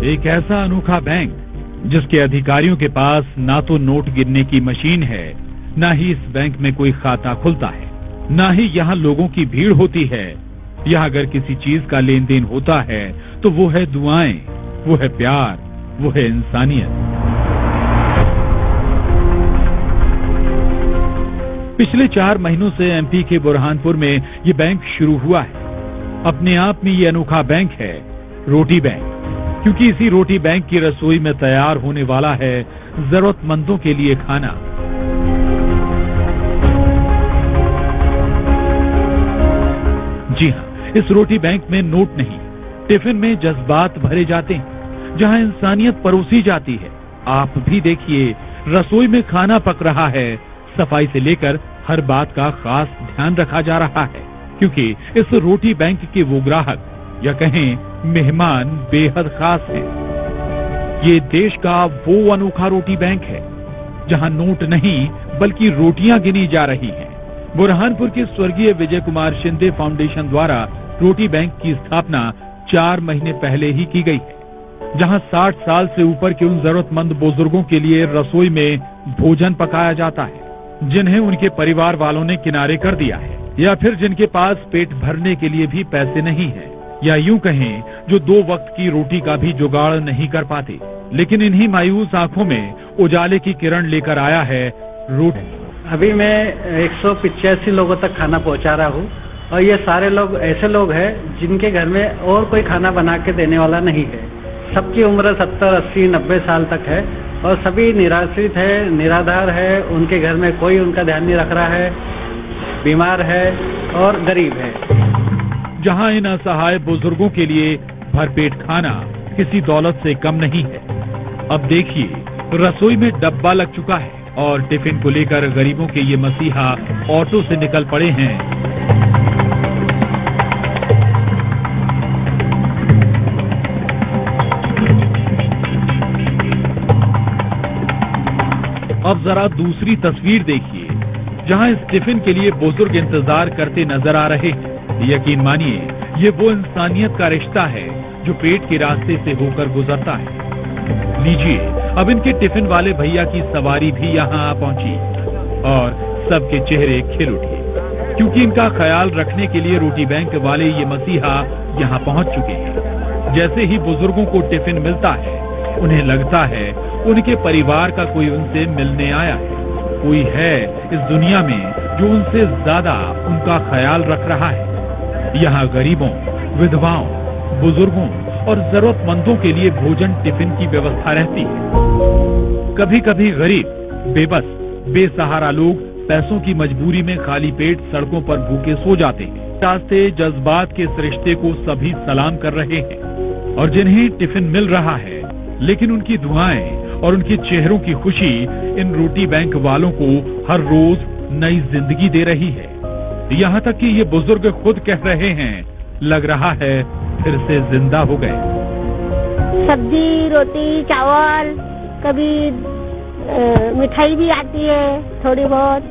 एक ऐसा अनोखा बैंक जिसके अधिकारियों के पास ना तो नोट गिनने की मशीन है, ना ही इस बैंक में कोई खाता खुलता है, ना ही यहाँ लोगों की भीड़ होती है। यहाँ अगर किसी चीज का लेन देन होता है तो वो है दुआएं, वो है प्यार, वो है इंसानियत। पिछले 4 महीनों से एमपी के बुरहानपुर में ये बैंक शुरू हुआ है। अपने आप में ये अनोखा बैंक है रोटी बैंक, क्योंकि इसी रोटी बैंक की रसोई में तैयार होने वाला है जरूरतमंदों के लिए खाना। जी हाँ, इस रोटी बैंक में नोट नहीं, टिफिन में जज्बात भरे जाते हैं, जहाँ इंसानियत परोसी जाती है। आप भी देखिए, रसोई में खाना पक रहा है, सफाई से लेकर हर बात का खास ध्यान रखा जा रहा है, क्योंकि इस रोटी बैंक के वो ग्राहक या कहें मेहमान बेहद खास हैं। ये देश का वो अनोखा रोटी बैंक है जहां नोट नहीं बल्कि रोटियां गिनी जा रही हैं। बुरहानपुर के स्वर्गीय विजय कुमार शिंदे फाउंडेशन द्वारा रोटी बैंक की स्थापना 4 महीने पहले ही की गई है, जहां 60 साल से ऊपर के उन जरूरतमंद बुजुर्गों के लिए रसोई में भोजन पकाया जाता है जिन्हें उनके परिवार वालों ने किनारे कर दिया है, या फिर जिनके पास पेट भरने के लिए भी पैसे नहीं है, या यूं कहें जो 2 वक्त की रोटी का भी जुगाड़ नहीं कर पाते। लेकिन इन्हीं मायूस आंखों में उजाले की किरण लेकर आया है रोटी। अभी मैं 185 लोगों तक खाना पहुंचा रहा हूं, और ये सारे लोग ऐसे लोग हैं जिनके घर में और कोई खाना बना के देने वाला नहीं है। सबकी उम्र 70, 80, 90 साल तक है, और सभी निराश्रित है, निराधार है, उनके घर में कोई उनका ध्यान नहीं रख रहा है, बीमार है और गरीब है। जहां इन असहाय बुजुर्गों के लिए भरपेट खाना किसी दौलत से कम नहीं है। अब देखिए, रसोई में डब्बा लग चुका है और टिफिन को लेकर गरीबों के ये मसीहा ऑटो से निकल पड़े हैं। अब जरा दूसरी तस्वीर देखिए, जहां इस टिफिन के लिए बुजुर्ग इंतजार करते नजर आ रहे हैं। यकीन मानिए, ये वो इंसानियत का रिश्ता है जो पेट के रास्ते से होकर गुजरता है। लीजिए, अब इनके टिफिन वाले भैया की सवारी भी यहाँ आ पहुंची और सबके चेहरे खिल उठे, क्योंकि इनका ख्याल रखने के लिए रोटी बैंक वाले ये मसीहा यहाँ पहुंच चुके हैं। जैसे ही बुजुर्गों को टिफिन मिलता है, उन्हें लगता है उनके परिवार का कोई उनसे मिलने आया है, कोई है इस दुनिया में जो उनसे ज्यादा उनका ख्याल रख रहा है। यहाँ गरीबों, विधवाओं, बुजुर्गों और जरूरतमंदों के लिए भोजन टिफिन की व्यवस्था रहती है। कभी कभी गरीब, बेबस, बेसहारा लोग पैसों की मजबूरी में खाली पेट सड़कों पर भूखे सो जाते हैं। रास्ते जज्बात के इस रिश्ते को सभी सलाम कर रहे हैं, और जिन्हें टिफिन मिल रहा है, लेकिन उनकी दुआएं और उनके चेहरों की खुशी इन रोटी बैंक वालों को हर रोज नई जिंदगी दे रही है। यहाँ तक कि ये बुजुर्ग खुद कह रहे हैं, लग रहा है फिर से जिंदा हो गए। सब्जी, रोटी, चावल, कभी मिठाई भी आती है, थोड़ी बहुत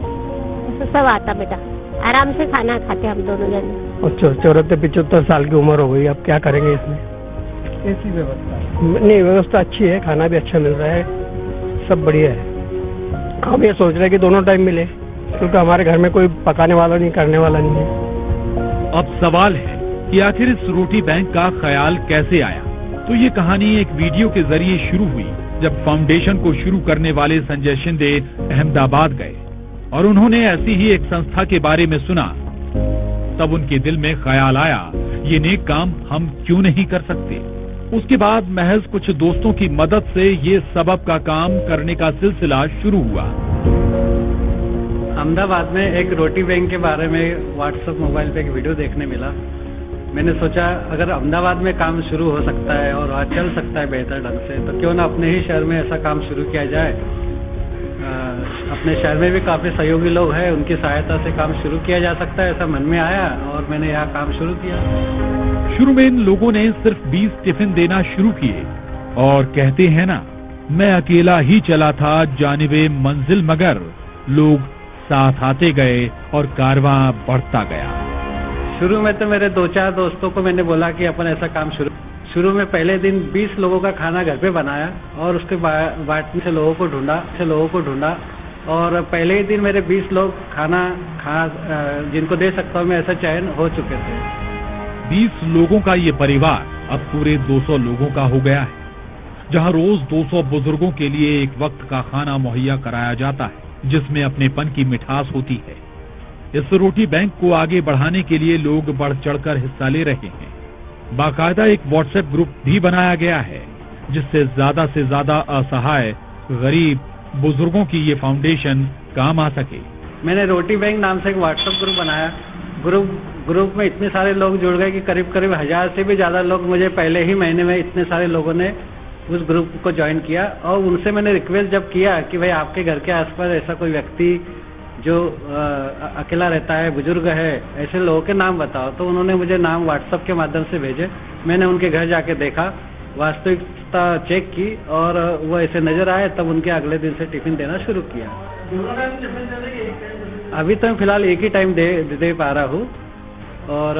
सब आता बेटा। आराम से खाना खाते हम दोनों जने। 74-75 साल की उम्र हो गई, अब क्या करेंगे इसमें? कैसी व्यवस्था? नहीं, व्यवस्था अच्छी है, खाना भी अच्छा मिल रहा है, सब बढ़िया है। हम ये सोच रहे हैं कि दोनों टाइम मिले, क्योंकि हमारे घर में कोई पकाने वाला नहीं, करने वाला नहीं है। अब सवाल है कि आखिर इस रोटी बैंक का ख्याल कैसे आया। तो ये कहानी एक वीडियो के जरिए शुरू हुई, जब फाउंडेशन को शुरू करने वाले संजय शिंदे अहमदाबाद गए और उन्होंने ऐसी ही एक संस्था के बारे में सुना। तब उनके दिल में ख्याल आया, ये नेक काम हम क्यों नहीं कर सकते। उसके बाद महज कुछ दोस्तों की मदद से ये सबब का काम करने का सिलसिला शुरू हुआ। अहमदाबाद में एक रोटी बैंक के बारे में व्हाट्सएप मोबाइल पे एक वीडियो देखने मिला। मैंने सोचा अगर अहमदाबाद में काम शुरू हो सकता है और वहाँ चल सकता है बेहतर ढंग से, तो क्यों ना अपने ही शहर में ऐसा काम शुरू किया जाए। अपने शहर में भी काफी सहयोगी लोग हैं, उनकी सहायता से काम शुरू किया जा सकता है, ऐसा मन में आया और मैंने यहाँ काम शुरू किया। शुरू में इन लोगों ने सिर्फ 20 टिफिन देना शुरू किए और कहते हैं ना, मैं अकेला ही चला था जानिबे मंजिल, मगर लोग साथ आते गए और कारवां बढ़ता गया। शुरू में तो मेरे 2-4 दोस्तों को मैंने बोला कि अपन ऐसा काम शुरू में पहले दिन 20 लोगों का खाना घर पे बनाया और उसके बाद से लोगों को ढूंढा और पहले ही दिन मेरे 20 लोग खाना जिनको दे सकता हूँ मैं, ऐसा चयन हो चुके थे। 20 लोगों का ये परिवार अब पूरे 200 लोगों का हो गया है, जहां रोज 200 बुजुर्गों के लिए एक वक्त का खाना मुहैया कराया जाता है, जिसमें अपनेपन की मिठास होती है। इस रोटी बैंक को आगे बढ़ाने के लिए लोग बढ़ चढ़कर हिस्सा ले रहे हैं। बाकायदा एक व्हाट्सएप ग्रुप भी बनाया गया है, जिससे ज्यादा से ज्यादा असहाय गरीब बुजुर्गों की ये फाउंडेशन काम आ सके। मैंने रोटी बैंक नाम से एक व्हाट्सएप ग्रुप बनाया। ग्रुप में इतने सारे लोग जुड़ गए कि करीब 1000 से भी ज्यादा लोग मुझे पहले ही महीने में इतने सारे लोगों ने उस ग्रुप को ज्वाइन किया। और उनसे मैंने रिक्वेस्ट जब किया कि भाई आपके घर के आसपास ऐसा कोई व्यक्ति जो अकेला रहता है, बुजुर्ग है, ऐसे लोगों के नाम बताओ, तो उन्होंने मुझे नाम व्हाट्सएप के माध्यम से भेजे। मैंने उनके घर जाके देखा, वास्तविकता चेक की और वो ऐसे नजर आए, तब उनके अगले दिन से टिफिन देना शुरू किया। अभी तो मैं फिलहाल एक ही टाइम दे पा रहा हूँ और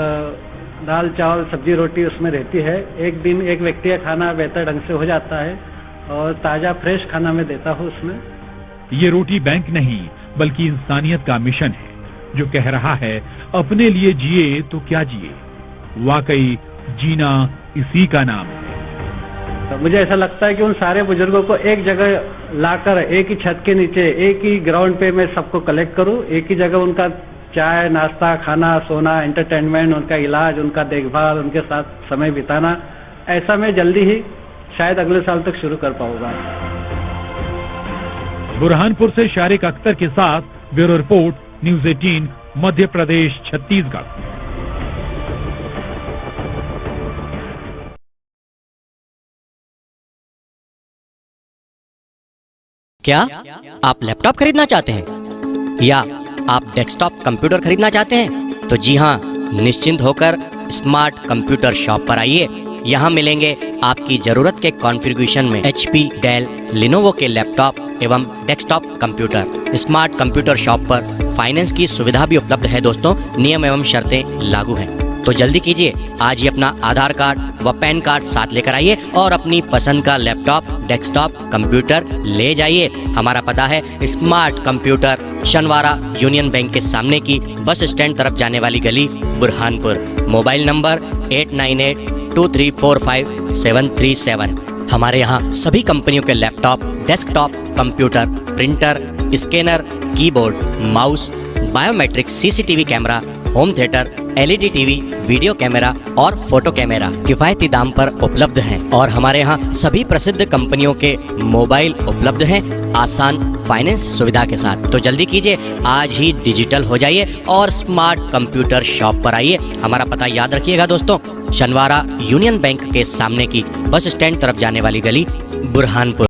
दाल चावल सब्जी रोटी उसमें रहती है। एक दिन एक व्यक्ति का खाना बेहतर ढंग से हो जाता है और ताज़ा फ्रेश खाना मैं देता हूँ उसमें। ये रोटी बैंक नहीं बल्कि इंसानियत का मिशन है, जो कह रहा है अपने लिए जिए तो क्या जिए। वाकई जीना इसी का नाम है। तो मुझे ऐसा लगता है कि उन सारे बुजुर्गों को एक जगह लाकर एक ही छत के नीचे एक ही ग्राउंड पे मैं सबको कलेक्ट करूं, एक ही जगह उनका चाय नाश्ता खाना सोना एंटरटेनमेंट, उनका इलाज, उनका देखभाल, उनके साथ समय बिताना, ऐसा मैं जल्दी ही शायद अगले साल तक शुरू कर पाऊंगा। बुरहानपुर से शारिक अख्तर के साथ bureau report, news 18 Madhya Pradesh Chhattisgarh. क्या आप लैपटॉप खरीदना चाहते हैं या आप डेस्कटॉप कंप्यूटर खरीदना चाहते हैं? तो जी हाँ, निश्चिंत होकर स्मार्ट कंप्यूटर शॉप पर आइए। यहाँ मिलेंगे आपकी जरूरत के कॉन्फ़िगरेशन में HP, डेल, लिनोवो के लैपटॉप एवं desktop computer. Smart computer shop पर फाइनेंस की सुविधा भी उपलब्ध है दोस्तों। नियम एवं शर्तें लागू हैं। तो जल्दी कीजिए, आज ही अपना आधार कार्ड व पैन कार्ड साथ लेकर आइए और अपनी पसंद का लैपटॉप, डेस्कटॉप, कंप्यूटर ले जाइए। हमारा पता है स्मार्ट कंप्यूटर, शनवारा यूनियन बैंक के सामने की बस स्टैंड तरफ जाने वाली गली, बुरहानपुर। Mobile number 8982345737। हमारे यहाँ सभी कंपनियों के laptop, desktop, computer, printer, scanner, keyboard, mouse, biometric CCTV camera, home theatre, LED TV, video camera और फोटो कैमरा किफायती दाम पर उपलब्ध हैं। और हमारे यहाँ सभी प्रसिद्ध कंपनियों के मोबाइल उपलब्ध हैं आसान फाइनेंस सुविधा के साथ। तो जल्दी कीजिए, आज ही डिजिटल हो जाइए और स्मार्ट कंप्यूटर शॉप पर आइए। हमारा पता याद रखिएगा दोस्तों, शनवारा यूनियन बैंक के सामने की बस स्टैंड तरफ जाने वाली गली, बुरहानपुर।